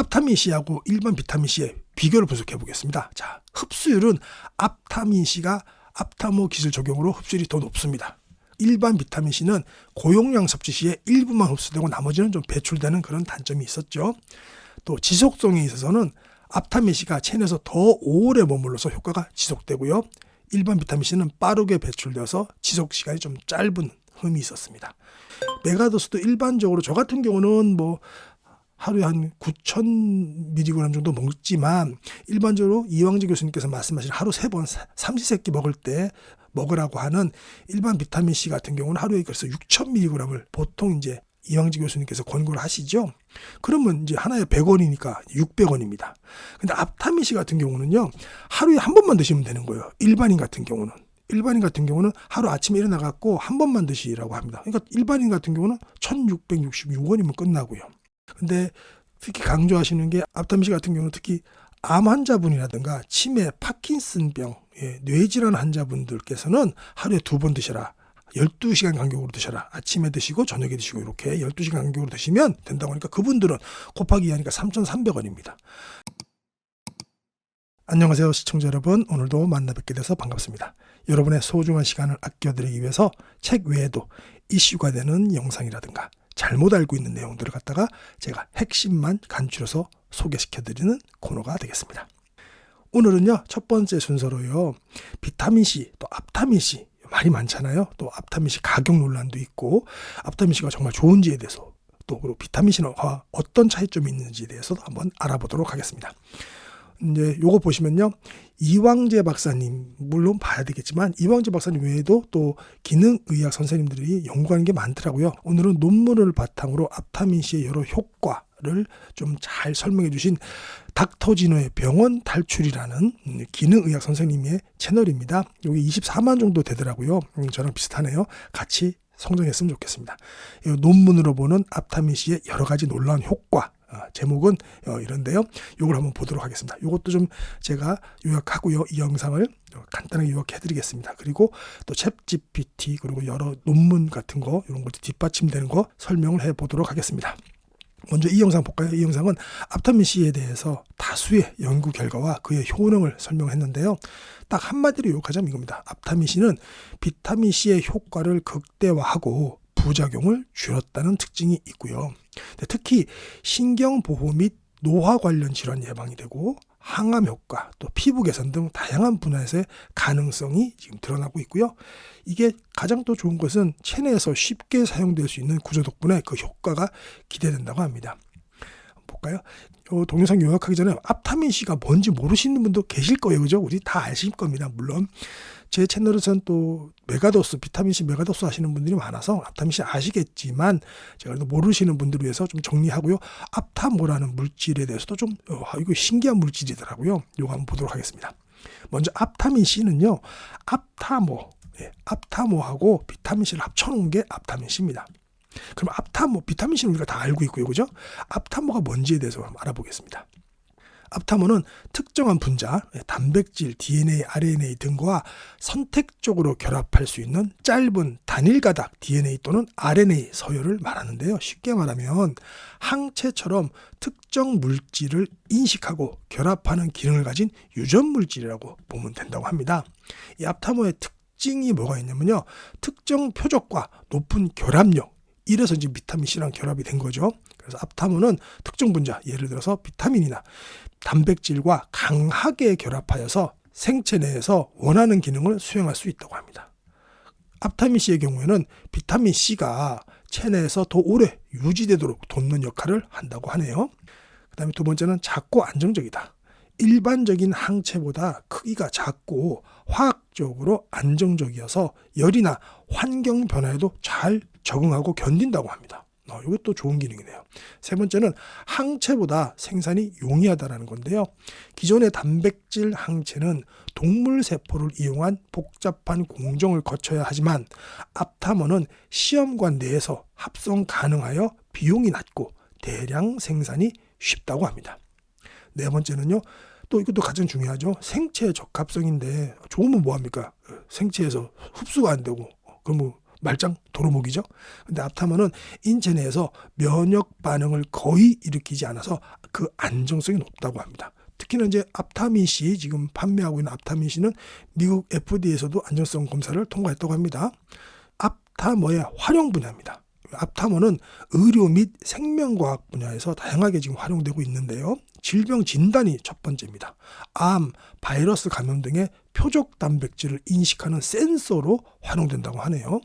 앞타민 C하고 일반 비타민 C의 비교를 분석해 보겠습니다. 자, 흡수율은 앞타민 C가 앞타모 기술 적용으로 흡수율이 더 높습니다. 일반 비타민 C는 고용량 섭취 시에 일부만 흡수되고 나머지는 좀 배출되는 그런 단점이 있었죠. 또 지속성에 있어서는 앞타민 C가 체내에서 더 오래 머물러서 효과가 지속되고요. 일반 비타민 C는 빠르게 배출되어서 지속 시간이 좀 짧은 흠이 있었습니다. 메가도스도 일반적으로 저 같은 경우는 하루에 한 9,000mg 정도 먹지만 일반적으로 이왕재 교수님께서 말씀하신 하루 3번 삼시세끼 먹을 때 먹으라고 하는 일반 비타민 C 같은 경우는 하루에 그래서 6,000mg을 보통 이제 이왕재 교수님께서 권고를 하시죠. 그러면 이제 하나에 100원이니까 600원입니다. 근데 앞타민 C 같은 경우는요, 하루에 한 번만 드시면 되는 거예요. 일반인 같은 경우는 하루 아침에 일어나갖고 한 번만 드시라고 합니다. 그러니까 일반인 같은 경우는 1,666원이면 끝나고요. 근데 특히 강조하시는 게 앞타민 C 같은 경우는 특히 암 환자분이라든가 치매, 파킨슨병, 뇌질환 환자분들께서는 하루에 2번 드셔라. 12시간 간격으로 드셔라. 아침에 드시고 저녁에 드시고 이렇게 12시간 간격으로 드시면 된다고 하니까 그분들은 곱하기 2하니까 3,300원입니다. 안녕하세요 시청자 여러분. 오늘도 만나 뵙게 돼서 반갑습니다. 여러분의 소중한 시간을 아껴드리기 위해서 책 외에도 이슈가 되는 영상이라든가 잘못 알고 있는 내용들을 갖다가 제가 핵심만 간추려서 소개시켜드리는 코너가 되겠습니다. 오늘은요, 첫 번째 순서로요, 비타민C 또 앞타민C 말이 많잖아요. 또 앞타민C 가격 논란도 있고 앞타민C가 정말 좋은지에 대해서 또 그리고 비타민C와 어떤 차이점이 있는지에 대해서도 한번 알아보도록 하겠습니다. 이제 요거 보시면요, 이왕재 박사님 물론 봐야 되겠지만 이왕재 박사님 외에도 또 기능의학 선생님들이 연구하는 게 많더라고요. 오늘은 논문을 바탕으로 앞타민C의 여러 효과를 좀 잘 설명해 주신 닥터진호의 병원 탈출이라는 기능의학 선생님의 채널입니다. 여기 24만 정도 되더라고요. 저랑 비슷하네요. 같이 성장했으면 좋겠습니다. 이 논문으로 보는 앞타민C의 여러 가지 놀라운 효과, 제목은 이런데요. 이걸 한번 보도록 하겠습니다. 이것도 좀 제가 요약하고요. 이 영상을 간단하게 요약해 드리겠습니다. 그리고 또 챗GPT 그리고 여러 논문 같은 거 이런 것도 뒷받침되는 거 설명을 해 보도록 하겠습니다. 먼저 이 영상 볼까요? 이 영상은 앞타민C에 대해서 다수의 연구 결과와 그의 효능을 설명했는데요. 딱 한마디로 요약하자면 이겁니다. 앞타민C는 비타민C의 효과를 극대화하고 부작용을 줄였다는 특징이 있고요. 특히 신경보호 및 노화 관련 질환 예방이 되고 항암 효과, 또 피부 개선 등 다양한 분야에서의 가능성이 지금 드러나고 있고요. 이게 가장 또 좋은 것은 체내에서 쉽게 사용될 수 있는 구조 덕분에 그 효과가 기대된다고 합니다. 볼까요? 동영상 요약하기 전에 앞타민C가 뭔지 모르시는 분도 계실 거예요. 그죠? 우리 다 아실 겁니다. 물론 제 채널에서는 또 메가도스, 비타민C 메가도스 하시는 분들이 많아서 앞타민C 아시겠지만 제가 모르시는 분들을 위해서 좀 정리하고요. 앞타모라는 물질에 대해서도 좀 이거 신기한 물질이더라고요. 이거 한번 보도록 하겠습니다. 먼저 앞타민C는요, 앞타모하고 비타민C를 합쳐놓은 게 앞타민C입니다. 그럼 앞타모, 비타민C는 우리가 다 알고 있고요. 그죠? 앞타모가 뭔지에 대해서 한번 알아보겠습니다. 앞타모는 특정한 분자, 단백질, DNA, RNA 등과 선택적으로 결합할 수 있는 짧은 단일 가닥 DNA 또는 RNA 서열을 말하는데요. 쉽게 말하면 항체처럼 특정 물질을 인식하고 결합하는 기능을 가진 유전 물질이라고 보면 된다고 합니다. 이 앞타모의 특징이 뭐가 있냐면요, 특정 표적과 높은 결합력, 이래서 이제 비타민C랑 결합이 된 거죠. 그래서 앞타모는 특정 분자, 예를 들어서 비타민이나 단백질과 강하게 결합하여서 생체 내에서 원하는 기능을 수행할 수 있다고 합니다. 앞타민C의 경우에는 비타민C가 체내에서 더 오래 유지되도록 돕는 역할을 한다고 하네요. 그 다음에 두 번째는 작고 안정적이다. 일반적인 항체보다 크기가 작고 화학적으로 안정적이어서 열이나 환경 변화에도 잘 적응하고 견딘다고 합니다. 이것도 좋은 기능이네요. 세 번째는 항체보다 생산이 용이하다는 건데요. 기존의 단백질 항체는 동물 세포를 이용한 복잡한 공정을 거쳐야 하지만 앞타모는 시험관 내에서 합성 가능하여 비용이 낮고 대량 생산이 쉽다고 합니다. 네 번째는요, 또 이것도 가장 중요하죠. 생체 적합성인데 좋으면 뭐합니까? 생체에서 흡수가 안 되고 그러면 말짱 도루묵이죠. 근데 앞타머는 인체 내에서 면역 반응을 거의 일으키지 않아서 그 안정성이 높다고 합니다. 특히나 이제 앞타민 C, 지금 판매하고 있는 앞타민 C는 미국 FDA에서도 안정성 검사를 통과했다고 합니다. 앞타머의 활용 분야입니다. 앞타머는 의료 및 생명과학 분야에서 다양하게 지금 활용되고 있는데요. 질병 진단이 첫 번째입니다. 암, 바이러스 감염 등의 표적 단백질을 인식하는 센서로 활용된다고 하네요.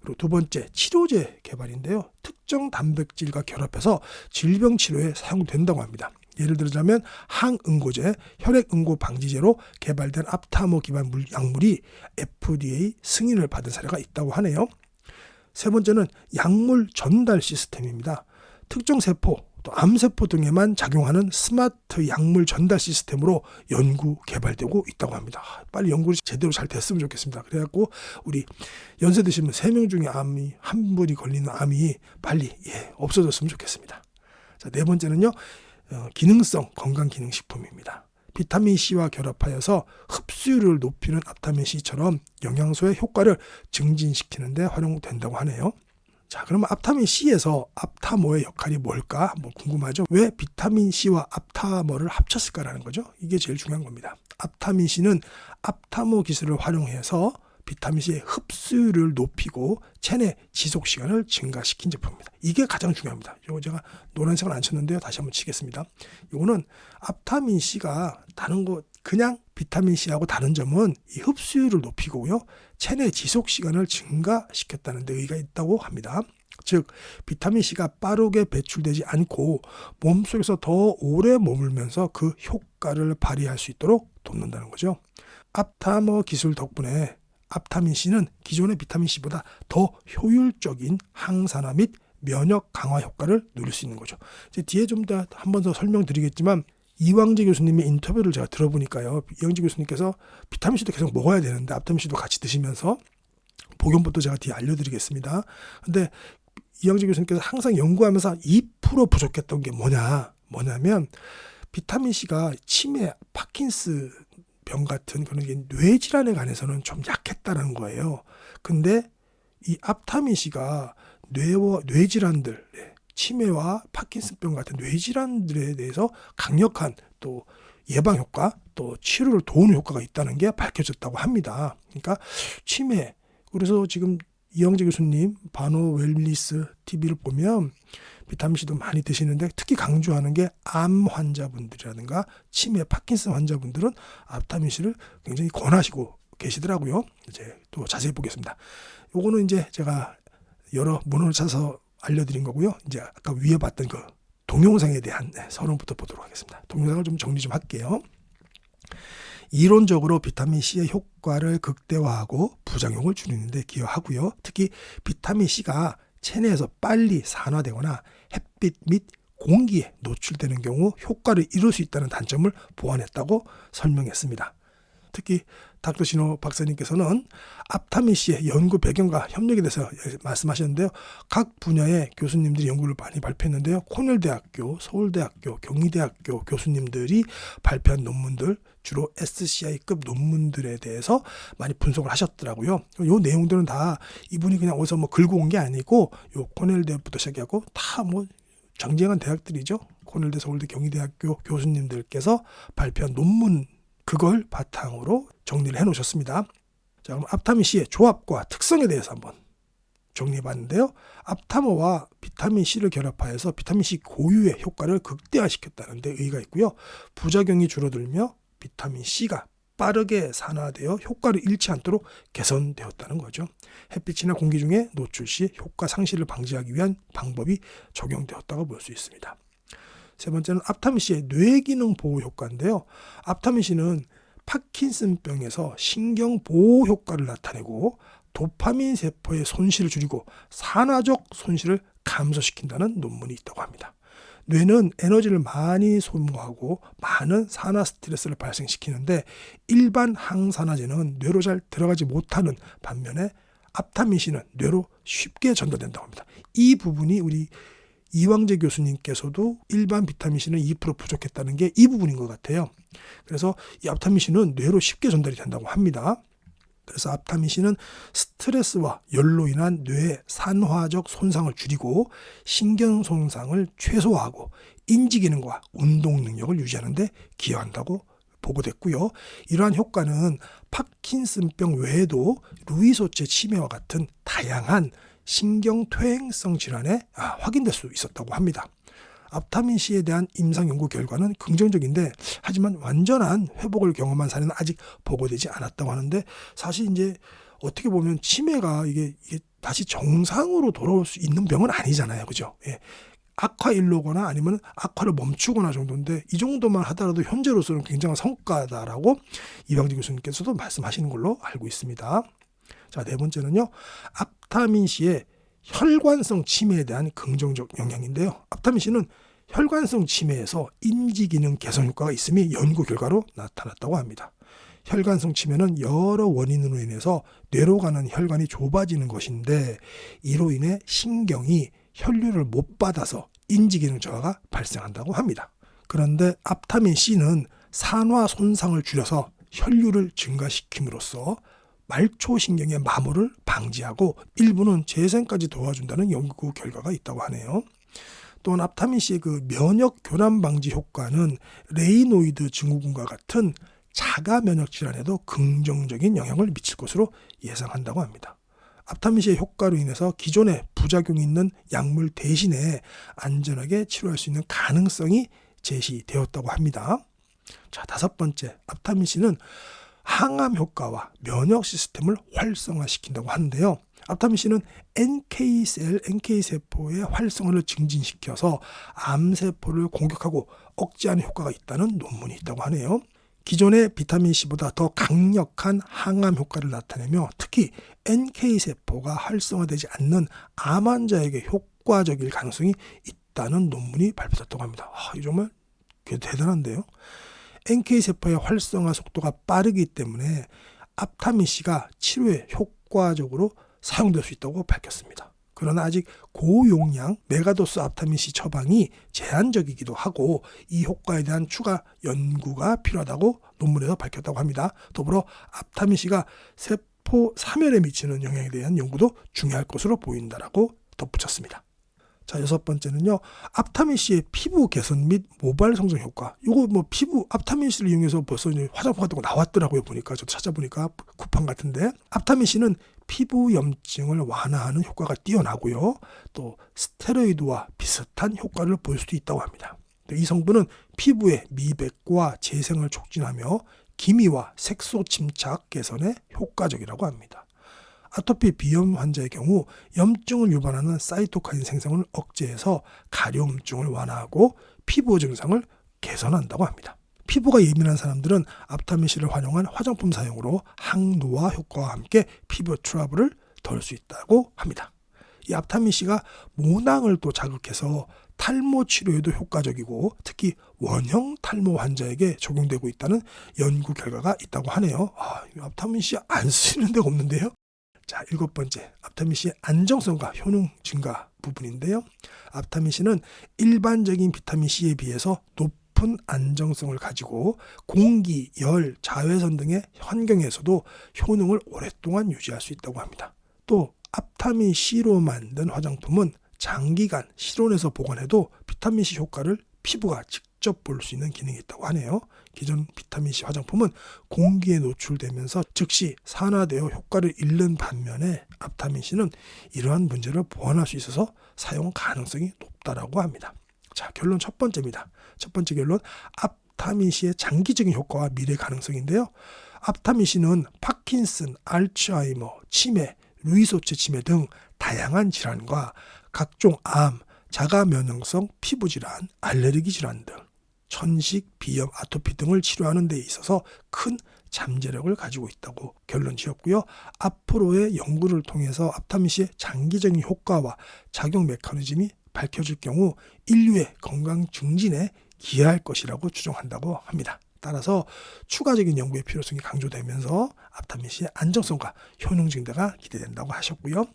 그리고 두 번째, 치료제 개발인데요. 특정 단백질과 결합해서 질병 치료에 사용된다고 합니다. 예를 들자면 항응고제, 혈액응고 방지제로 개발된 앞타머 기반 약물이 FDA 승인을 받은 사례가 있다고 하네요. 세 번째는 약물 전달 시스템입니다. 특정 세포, 또 암세포 등에만 작용하는 스마트 약물 전달 시스템으로 연구 개발되고 있다고 합니다. 빨리 연구를 제대로 잘 됐으면 좋겠습니다. 그래갖고 우리 연세 드신 분 3명 중에 암이 한 분이 걸리는 암이 빨리 없어졌으면 좋겠습니다. 자, 네 번째는요. 기능성 건강기능식품입니다. 비타민 C와 결합하여서 흡수율을 높이는 앞타민 C처럼 영양소의 효과를 증진시키는 데 활용된다고 하네요. 자, 그러면 앞타민 C에서 앞타머의 역할이 뭘까? 한번 궁금하죠? 왜 비타민 C와 앞타머를 합쳤을까라는 거죠. 이게 제일 중요한 겁니다. 앞타민 C는 앞타머 기술을 활용해서 비타민 C의 흡수율을 높이고 체내 지속 시간을 증가시킨 제품입니다. 이게 가장 중요합니다. 이거 제가 노란색을 안 쳤는데요. 다시 한번 치겠습니다. 이거는 앞타민 C가 다른 거 그냥 비타민 C하고 다른 점은 이 흡수율을 높이고요. 체내 지속 시간을 증가시켰다는 데 의의가 있다고 합니다. 즉 비타민 C가 빠르게 배출되지 않고 몸속에서 더 오래 머물면서 그 효과를 발휘할 수 있도록 돕는다는 거죠. 앞타머 기술 덕분에 앞타민 C는 기존의 비타민 C보다 더 효율적인 항산화 및 면역 강화 효과를 누릴 수 있는 거죠. 이제 뒤에 좀 더 한 번 더 설명드리겠지만 이왕재 교수님의 인터뷰를 제가 들어보니까요. 이왕재 교수님께서 비타민 C도 계속 먹어야 되는데 앞타민 C도 같이 드시면서 복용법도 제가 뒤에 알려드리겠습니다. 근데 이왕재 교수님께서 항상 연구하면서 2% 부족했던 게 뭐냐면 비타민 C가 치매, 파킨스 병 같은 그런 게 뇌질환에 관해서는 좀 약했다는 거예요. 근데 이 앞타민 C가 뇌질환들, 치매와 파킨슨병 같은 뇌질환들에 대해서 강력한 또 예방 효과, 또 치료를 도우는 효과가 있다는 게 밝혀졌다고 합니다. 그러니까 치매, 그래서 지금 이영재 교수님 바노 웰리스 TV를 보면 비타민 C도 많이 드시는데 특히 강조하는 게 암 환자분들이라든가 치매, 파킨슨 환자분들은 앞타민 C를 굉장히 권하시고 계시더라고요. 이제 또 자세히 보겠습니다. 요거는 이제 제가 여러 문헌을 찾아서 알려드린 거고요. 이제 아까 위에 봤던 그 동영상에 대한 서론부터 보도록 하겠습니다. 동영상을 좀 정리 좀 할게요. 이론적으로 비타민 C의 효과를 극대화하고 부작용을 줄이는 데 기여하고요. 특히 비타민 C가 체내에서 빨리 산화되거나 햇빛 및 공기에 노출되는 경우 효과를 이룰 수 있다는 단점을 보완했다고 설명했습니다. 특히 닥터 신호 박사님께서는 앞타민 C의 연구 배경과 협력에 대해서 말씀하셨는데요. 각 분야의 교수님들이 연구를 많이 발표했는데요. 코넬대학교, 서울대학교, 경희대학교 교수님들이 발표한 논문들, 주로 SCI급 논문들에 대해서 많이 분석을 하셨더라고요. 이 내용들은 다 이분이 그냥 어디서 긁고 온 게 아니고 요 코넬대부터 시작하고 다 정쟁한 대학들이죠. 코넬대, 서울대, 경희대학교 교수님들께서 발표한 논문, 그걸 바탕으로 정리를 해놓으셨습니다. 자, 그럼 앞타민 C의 조합과 특성에 대해서 한번 정리해봤는데요. 앞타머와 비타민 C를 결합하여서 비타민 C 고유의 효과를 극대화시켰다는 데 의의가 있고요. 부작용이 줄어들며 비타민 C가 빠르게 산화되어 효과를 잃지 않도록 개선되었다는 거죠. 햇빛이나 공기 중에 노출 시 효과 상실을 방지하기 위한 방법이 적용되었다고 볼 수 있습니다. 세 번째는 앞타민 C의 뇌기능 보호 효과인데요. 앞타민 C는 파킨슨병에서 신경 보호 효과를 나타내고 도파민 세포의 손실을 줄이고 산화적 손실을 감소시킨다는 논문이 있다고 합니다. 뇌는 에너지를 많이 소모하고 많은 산화 스트레스를 발생시키는데 일반 항산화제는 뇌로 잘 들어가지 못하는 반면에 앞타민 C는 뇌로 쉽게 전달된다고 합니다. 이 부분이 우리 이왕재 교수님께서도 일반 비타민 C는 2% 부족했다는 게 이 부분인 것 같아요. 그래서 이 앞타민 C는 뇌로 쉽게 전달이 된다고 합니다. 그래서 앞타민C는 스트레스와 열로 인한 뇌의 산화적 손상을 줄이고 신경 손상을 최소화하고 인지 기능과 운동 능력을 유지하는 데 기여한다고 보고됐고요. 이러한 효과는 파킨슨병 외에도 루이소체 치매와 같은 다양한 신경퇴행성 질환에 확인될 수 있었다고 합니다. 앞타민C에 대한 임상 연구 결과는 긍정적인데, 하지만 완전한 회복을 경험한 사례는 아직 보고되지 않았다고 하는데, 사실 이제 어떻게 보면 치매가 이게 다시 정상으로 돌아올 수 있는 병은 아니잖아요, 그죠? 예. 악화일로거나 아니면 악화를 멈추거나 정도인데, 이 정도만 하더라도 현재로서는 굉장한 성과다라고 이방지 교수님께서도 말씀하시는 걸로 알고 있습니다. 자, 네 번째는요, 앞타민C의 혈관성 치매에 대한 긍정적 영향인데요. 앞타민C는 혈관성 치매에서 인지기능 개선 효과가 있음이 연구 결과로 나타났다고 합니다. 혈관성 치매는 여러 원인으로 인해서 뇌로 가는 혈관이 좁아지는 것인데, 이로 인해 신경이 혈류를 못 받아서 인지기능 저하가 발생한다고 합니다. 그런데 앞타민C는 산화 손상을 줄여서 혈류를 증가시킴으로써 말초신경의 마모를 방지하고 일부는 재생까지 도와준다는 연구 결과가 있다고 하네요. 또한 앞타민C의 그 면역 교란 방지 효과는 레이노이드 증후군과 같은 자가 면역 질환에도 긍정적인 영향을 미칠 것으로 예상한다고 합니다. 앞타민C의 효과로 인해서 기존에 부작용이 있는 약물 대신에 안전하게 치료할 수 있는 가능성이 제시되었다고 합니다. 자, 다섯 번째, 앞타민C는 항암 효과와 면역 시스템을 활성화시킨다고 하는데요. 앞타민C는 NK세포의 활성화를 증진시켜서 암세포를 공격하고 억제하는 효과가 있다는 논문이 있다고 하네요. 기존의 비타민C보다 더 강력한 항암 효과를 나타내며 특히 NK세포가 활성화되지 않는 암 환자에게 효과적일 가능성이 있다는 논문이 발표됐다고 합니다. 이 정말 대단한데요. NK세포의 활성화 속도가 빠르기 때문에 앞타민C가 치료에 효과적으로 사용될 수 있다고 밝혔습니다. 그러나 아직 고용량 메가도스 앞타민C 처방이 제한적이기도 하고 이 효과에 대한 추가 연구가 필요하다고 논문에서 밝혔다고 합니다. 더불어 앞타민C가 세포 사멸에 미치는 영향에 대한 연구도 중요할 것으로 보인다라고 덧붙였습니다. 자, 여섯 번째는요, 앞타민C의 피부 개선 및 모발 성장 효과. 이거 피부 앞타민C를 이용해서 벌써 화장품 같은 거 나왔더라고요. 보니까 저도 찾아보니까 쿠팡 같은데, 앞타민C는 피부 염증을 완화하는 효과가 뛰어나고요, 또 스테로이드와 비슷한 효과를 보일 수도 있다고 합니다. 이 성분은 피부의 미백과 재생을 촉진하며 기미와 색소 침착 개선에 효과적이라고 합니다. 아토피 비염 환자의 경우 염증을 유발하는 사이토카인 생성을 억제해서 가려움증을 완화하고 피부 증상을 개선한다고 합니다. 피부가 예민한 사람들은 앞타민C를 활용한 화장품 사용으로 항노화 효과와 함께 피부 트러블을 덜 수 있다고 합니다. 이 앞타민C가 모낭을 또 자극해서 탈모 치료에도 효과적이고 특히 원형 탈모 환자에게 적용되고 있다는 연구 결과가 있다고 하네요. 앞타민C 안 쓰는 데가 없는데요. 자, 일곱 번째, 앞타민C의 안정성과 효능 증가 부분인데요. 앞타민C는 일반적인 비타민C에 비해서 높은 안정성을 가지고 공기, 열, 자외선 등의 환경에서도 효능을 오랫동안 유지할 수 있다고 합니다. 또 앞타민C로 만든 화장품은 장기간 실온에서 보관해도 비타민C 효과를 피부가 직접 볼 수 있는 기능이 있다고 하네요. 기존 비타민C 화장품은 공기에 노출되면서 즉시 산화되어 효과를 잃는 반면에 앞타민C는 이러한 문제를 보완할 수 있어서 사용 가능성이 높다라고 합니다. 자, 결론 첫 번째입니다. 첫 번째 결론, 앞타민C의 장기적인 효과와 미래 가능성인데요. 앞타민C는 파킨슨, 알츠하이머, 치매, 루이소체 치매 등 다양한 질환과 각종 암, 자가 면역성 피부질환, 알레르기 질환 등 천식, 비염, 아토피 등을 치료하는 데 있어서 큰 잠재력을 가지고 있다고 결론 지었고요. 앞으로의 연구를 통해서 앞타민C의 장기적인 효과와 작용 메커니즘이 밝혀질 경우 인류의 건강 증진에 기여할 것이라고 추정한다고 합니다. 따라서 추가적인 연구의 필요성이 강조되면서 앞타민C의 안정성과 효능 증대가 기대된다고 하셨고요.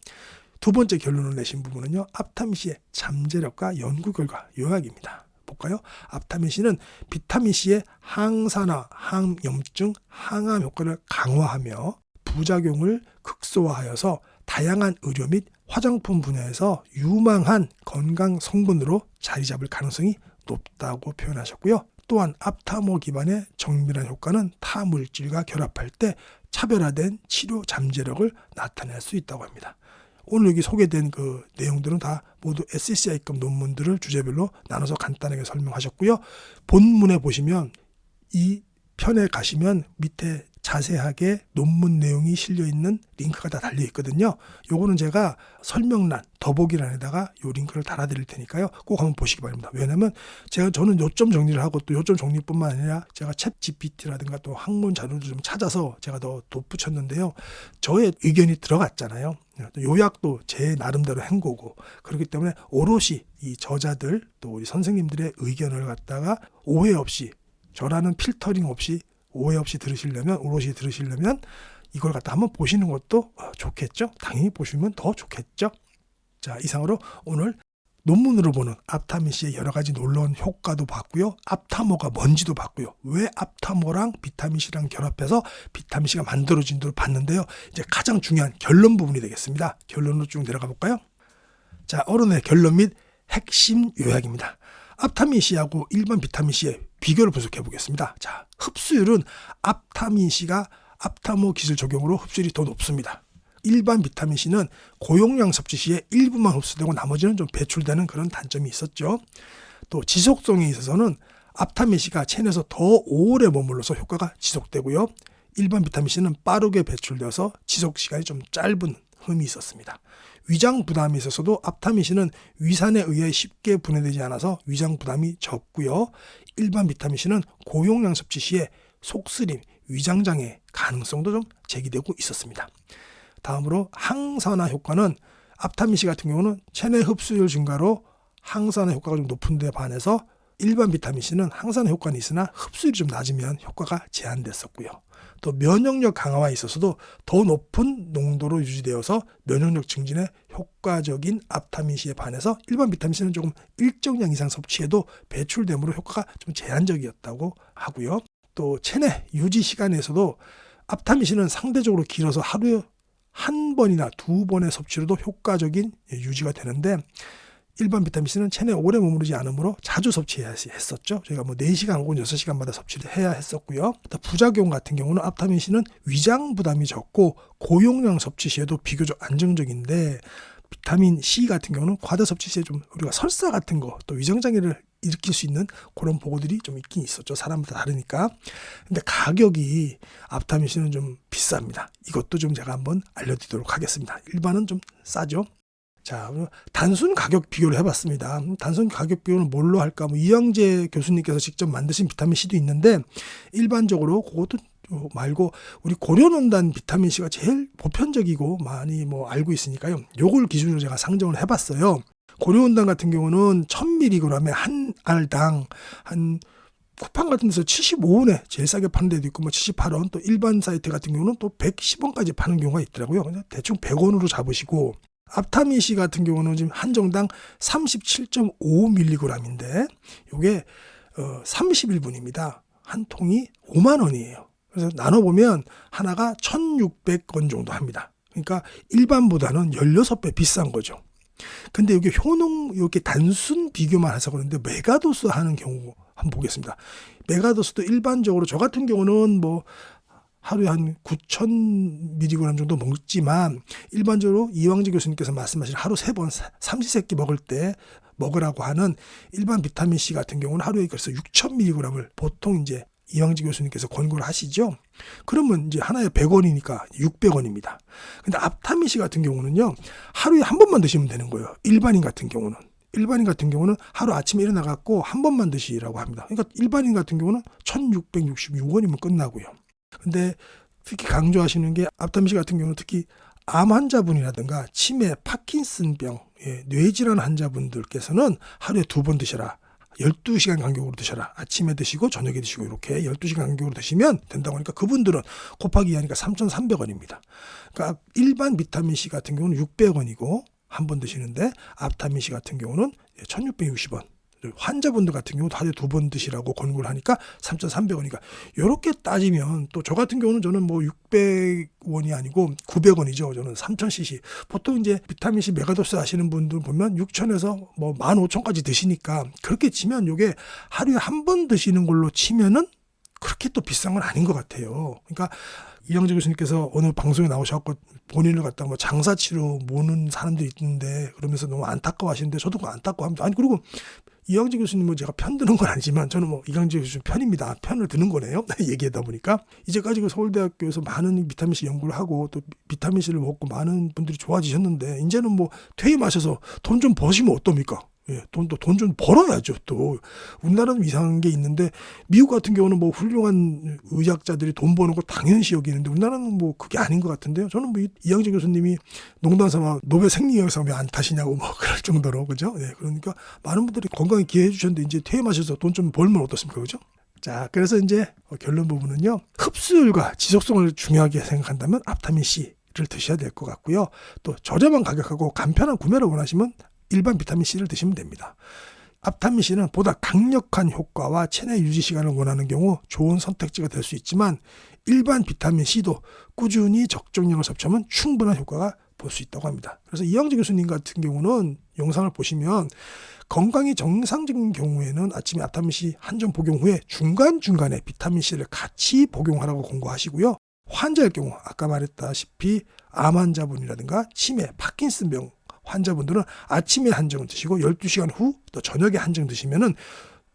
두 번째 결론을 내신 부분은요, 앞타민C의 잠재력과 연구 결과 요약입니다. 볼까요? 앞타민C는 비타민C의 항산화, 항염증, 항암 효과를 강화하며 부작용을 극소화하여서 다양한 의료 및 화장품 분야에서 유망한 건강 성분으로 자리 잡을 가능성이 높다고 표현하셨고요. 또한 앞타모 기반의 정밀한 효과는 타 물질과 결합할 때 차별화된 치료 잠재력을 나타낼 수 있다고 합니다. 오늘 여기 소개된 그 내용들은 다 모두 SCI급 논문들을 주제별로 나눠서 간단하게 설명하셨고요. 본문에 보시면 이 편에 가시면 밑에 자세하게 논문 내용이 실려있는 링크가 다 달려있거든요. 요거는 제가 설명란, 더보기란에다가 요 링크를 달아드릴 테니까요. 꼭 한번 보시기 바랍니다. 왜냐면 저는 요점 정리를 하고 또 요점 정리뿐만 아니라 제가 챗 GPT라든가 또 학문 자료를 좀 찾아서 제가 더 덧붙였는데요. 저의 의견이 들어갔잖아요. 요약도 제 나름대로 한 거고, 그렇기 때문에 오롯이 이 저자들 또 우리 선생님들의 의견을 갖다가 오해 없이, 저라는 필터링 없이 오해 없이 들으시려면, 오롯이 들으시려면 이걸 갖다 한번 보시는 것도 좋겠죠. 당연히 보시면 더 좋겠죠. 자, 이상으로 오늘 논문으로 보는 앞타민C의 여러 가지 놀라운 효과도 봤고요. 앞타모가 뭔지도 봤고요. 왜 앞타모랑 비타민C랑 결합해서 비타민C가 만들어진지도 봤는데요. 이제 가장 중요한 결론 부분이 되겠습니다. 결론으로 쭉 내려가 볼까요? 자, 오늘의 결론 및 핵심 요약입니다. 앞타민C하고 일반 비타민C의 비교를 분석해 보겠습니다. 자, 흡수율은 앞타민C가 앞타모 기술 적용으로 흡수율이 더 높습니다. 일반 비타민C는 고용량 섭취 시에 일부만 흡수되고 나머지는 좀 배출되는 그런 단점이 있었죠. 또 지속성에 있어서는 앞타민C가 체내에서 더 오래 머물러서 효과가 지속되고요. 일반 비타민C는 빠르게 배출되어서 지속 시간이 좀 짧은 흠이 있었습니다. 위장 부담에 있어서도 앞타민C는 위산에 의해 쉽게 분해되지 않아서 위장 부담이 적고요. 일반 비타민C는 고용량 섭취 시에 속쓰림, 위장장애 가능성도 좀 제기되고 있었습니다. 다음으로 항산화 효과는 앞타민C 같은 경우는 체내 흡수율 증가로 항산화 효과가 좀 높은 데 반해서 일반 비타민C는 항산화 효과는 있으나 흡수율이 좀 낮으면 효과가 제한됐었고요. 또 면역력 강화에 있어서도 더 높은 농도로 유지되어서 면역력 증진에 효과적인 앞타민C에 반해서 일반 비타민C는 조금 일정량 이상 섭취해도 배출됨으로 효과가 좀 제한적이었다고 하고요. 또 체내 유지 시간에서도 앞타민C는 상대적으로 길어서 하루에 한 번이나 두 번의 섭취로도 효과적인 유지가 되는데, 일반 비타민C는 체내에 오래 머무르지 않으므로 자주 섭취해야 했었죠. 저희가 뭐 4시간 혹은 6시간마다 섭취를 해야 했었고요. 또 부작용 같은 경우는 앞타민C는 위장 부담이 적고 고용량 섭취 시에도 비교적 안정적인데, 비타민 C 같은 경우는 과다 섭취 시에 좀 우리가 설사 같은 거 또 위장장애를 일으킬 수 있는 그런 보고들이 좀 있긴 있었죠. 사람마다 다르니까. 근데 가격이 앞타민C는 좀 비쌉니다. 이것도 좀 제가 한번 알려드리도록 하겠습니다. 일반은 좀 싸죠. 자, 단순 가격 비교를 해봤습니다. 단순 가격 비교는 뭘로 할까? 이영재 교수님께서 직접 만드신 비타민C도 있는데, 일반적으로 그것도 말고 우리 고려논단 비타민C가 제일 보편적이고 많이 알고 있으니까요. 요걸 기준으로 제가 상정을 해봤어요. 고려온단 같은 경우는 1000mg에 한 알당 한 쿠팡 같은 데서 75원에 제일 싸게 파는 데도 있고 78원, 또 일반 사이트 같은 경우는 또 110원까지 파는 경우가 있더라고요. 대충 100원으로 잡으시고, 앞타민C 같은 경우는 지금 한정당 37.5mg인데 이게 31분입니다. 한 통이 5만 원이에요. 그래서 나눠보면 하나가 1,600원 정도 합니다. 그러니까 일반보다는 16배 비싼 거죠. 근데 이게 이렇게 단순 비교만 해서 그런데 메가도스 하는 경우 한번 보겠습니다. 메가도스도 일반적으로 저 같은 경우는 하루에 한 9,000mg 정도 먹지만, 일반적으로 이왕재 교수님께서 말씀하신 하루 3번 삼시세끼 먹을 때 먹으라고 하는 일반 비타민C 같은 경우는 하루에 그래서 6,000mg을 보통 이제 이왕재 교수님께서 권고를 하시죠. 그러면 이제 하나에 100원이니까 600원입니다. 근데 앞타민C 같은 경우는요, 하루에 한 번만 드시면 되는 거예요. 일반인 같은 경우는 하루 아침에 일어나갖고 한 번만 드시라고 합니다. 그러니까 일반인 같은 경우는 1,666원이면 끝나고요. 근데 특히 강조하시는 게 앞타민C 같은 경우는 특히 암 환자분이라든가 치매, 파킨슨병, 뇌질환 환자분들께서는 하루에 2번 드셔라. 12시간 간격으로 드셔라. 아침에 드시고 저녁에 드시고 이렇게 12시간 간격으로 드시면 된다고 하니까 그분들은 곱하기 하니까 3,300원입니다. 그러니까 일반 비타민C 같은 경우는 600원이고 한 번 드시는데, 앞타민C 같은 경우는 1,660원 환자분들 같은 경우 하루에 2번 드시라고 권고를 하니까 3,300원이니까 이렇게 따지면 또 저 같은 경우는 저는 뭐 600원이 아니고 900원이죠. 저는 3,000cc. 보통 이제 비타민C 메가도스 하시는 분들 보면 6,000에서 뭐 15,000까지 드시니까 그렇게 치면 이게 하루에 한 번 드시는 걸로 치면은 그렇게 또 비싼 건 아닌 것 같아요. 그러니까 이영재 교수님께서 어느 방송에 나오셔서 본인을 갖다 뭐 장사치로 모는 사람들이 있는데 그러면서 너무 안타까워하시는데 저도 안타까워합니다. 아니 그리고 이영재 교수님은 제가 편드는 건 아니지만 저는 뭐 이영재 교수님 편입니다. 편을 드는 거네요. 얘기하다 보니까 이제까지 그 서울대학교에서 많은 비타민C 연구를 하고 또 비타민C를 먹고 많은 분들이 좋아지셨는데 이제는 뭐 퇴임하셔서 돈 좀 버시면 어떻습니까? 예, 돈 좀 벌어야죠. 또 우리나라는 이상한 게 있는데 미국 같은 경우는 뭐 훌륭한 의학자들이 돈 버는 거 당연시 여기는데 우리나라는 뭐 그게 아닌 것 같은데요. 저는 뭐 이영재 교수님이 농담삼아 노벨 생리학상 왜 안 타시냐고 뭐 그럴 정도로 그죠? 예, 그러니까 많은 분들이 건강에 기여해 주셨는데 이제 퇴임하셔서 돈 좀 벌면 어떻습니까, 그죠? 자, 그래서 이제 결론 부분은요. 흡수율과 지속성을 중요하게 생각한다면 비타민 C를 드셔야 될 것 같고요. 또 저렴한 가격하고 간편한 구매를 원하시면 일반 비타민C를 드시면 됩니다. 비타민C는 보다 강력한 효과와 체내 유지 시간을 원하는 경우 좋은 선택지가 될 수 있지만 일반 비타민C도 꾸준히 적정량을 섭취하면 충분한 효과가 볼 수 있다고 합니다. 그래서 이영재 교수님 같은 경우는 영상을 보시면 건강이 정상적인 경우에는 아침에 비타민C 한 점 복용 후에 중간중간에 비타민C를 같이 복용하라고 권고하시고요. 환자일 경우 아까 말했다시피 암 환자분이라든가 치매, 파킨슨병 환자분들은 아침에 한 점 드시고 12시간 후 또 저녁에 한 점 드시면은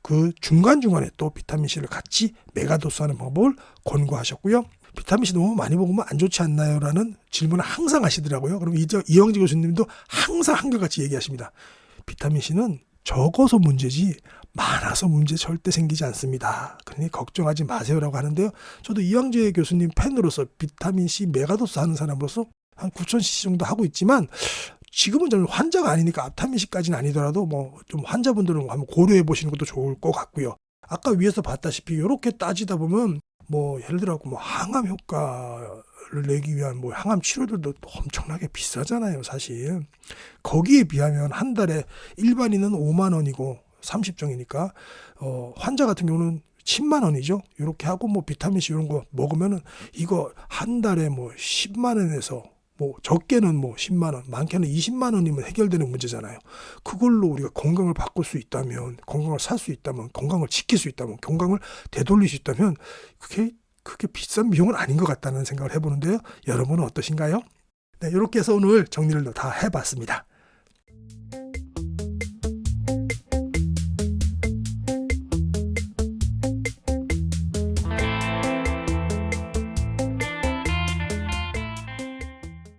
그 중간중간에 또 비타민C를 같이 메가도스하는 방법을 권고하셨고요. 비타민C 너무 많이 먹으면 안 좋지 않나요? 라는 질문을 항상 하시더라고요. 그럼 이영재 교수님도 항상 한결같이 얘기하십니다. 비타민C는 적어서 문제지 많아서 문제 절대 생기지 않습니다. 그러니 걱정하지 마세요라고 하는데요. 저도 이영재 교수님 팬으로서 비타민C 메가도스 하는 사람으로서 한 9,000cc 정도 하고 있지만 지금은 저는 환자가 아니니까 비타민C까지는 아니더라도 뭐 좀 환자분들은 한번 고려해 보시는 것도 좋을 것 같고요. 아까 위에서 봤다시피 이렇게 따지다 보면 뭐 예를 들어 뭐 항암 효과를 내기 위한 뭐 항암 치료들도 엄청나게 비싸잖아요, 사실. 거기에 비하면 한 달에 일반인은 5만 원이고 30정이니까 환자 같은 경우는 10만 원이죠. 이렇게 하고 뭐 비타민C 이런 거 먹으면은 이거 한 달에 뭐 10만 원에서 뭐 적게는 뭐 10만 원, 많게는 20만 원이면 해결되는 문제잖아요. 그걸로 우리가 건강을 바꿀 수 있다면, 건강을 살 수 있다면, 건강을 지킬 수 있다면, 건강을 되돌릴 수 있다면 그게 비싼 비용은 아닌 것 같다는 생각을 해보는데요. 여러분은 어떠신가요? 네, 이렇게 해서 오늘 정리를 다 해봤습니다.